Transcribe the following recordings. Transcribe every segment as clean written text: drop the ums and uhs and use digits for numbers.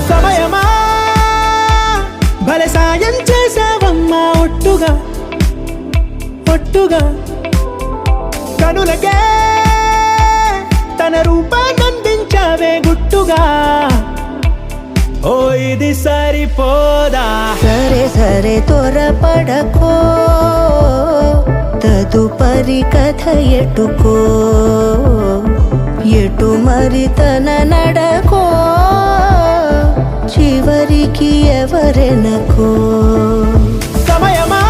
సమయమా భలే సాయం చేసావమ్మా ఒట్టుగా ఒట్టుగా కనులకే తన రూపాన్నందించావే గుట్టుగా ఓ ఇది సరిపోదా సరే సరే త్వరపడకో తదుపరి కథ ఎటుకో ఎటు మరి తన నడకో చివరికి ఎవరెనకో సమయమా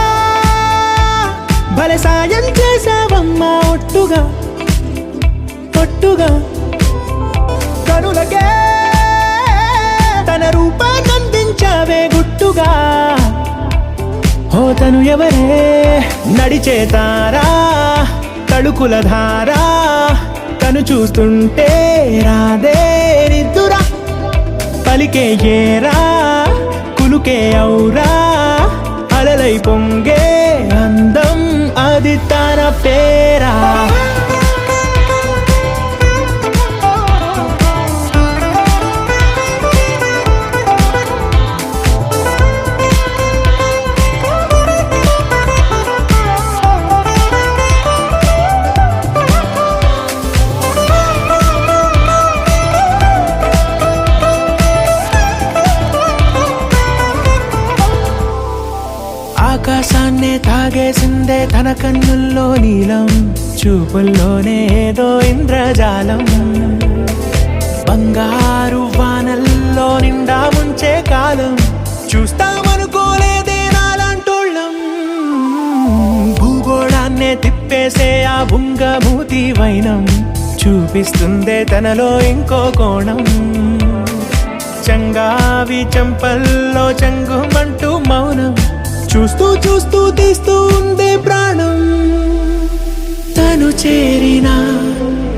భలే సాయం చేసావమ్మా ఒట్టుగా ఒట్టుగా కనులకే తన రూపాన్నందించావే గుట్టుగా ఓ తను ఎవరే నడిచే తారా తడుకుల ధారా తను చూస్తుంటే రాదే నిద్దురా పలికే ఏరా కులుకే ఔరా అలలై పొంగే అందం అది తన పేరా ఆకాశాన్నే తాగేసిందే తన కన్నుల్లో నీలం చూపుల్లోనే ఏదో ఇంద్రజాలం బంగారు వానల్లో నిండా ముంచే కాలం చూస్తామనుకోలేదే నాలాంటోళ్ళం భూగోళాన్నే తిప్పేసే ఆ బుంగమూతి వైనం చూపిస్తుందే తనలో ఇంకో కోణం చంగావి చెంపల్లో చెంగుమంటూ మౌనం చూస్తూ చూస్తూ తీస్తూ ఉందే ప్రాణం తను చేరిన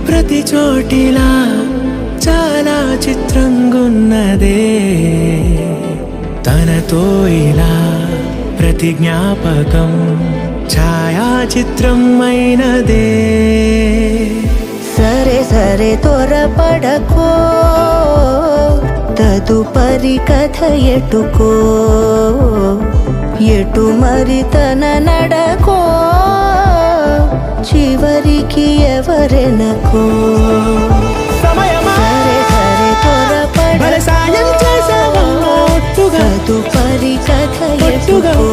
ప్రతి చోటిలా చాలా చిత్రంగున్నదే తనతో ఇలా ప్రతి జ్ఞాపకం ఛాయాచిత్రం అయినదే సరే సరే త్వరపడకో తదుపరి కథ ఎటుకో ఎటు మరి తన నడకో చివరికి ఎవరెనకో సమయమా సరే సరే త్వరపడకో భలే సాయం చేసావమ్మా ఒట్టుగా తదుపరి కథ ఒట్టుగా ఎటుకో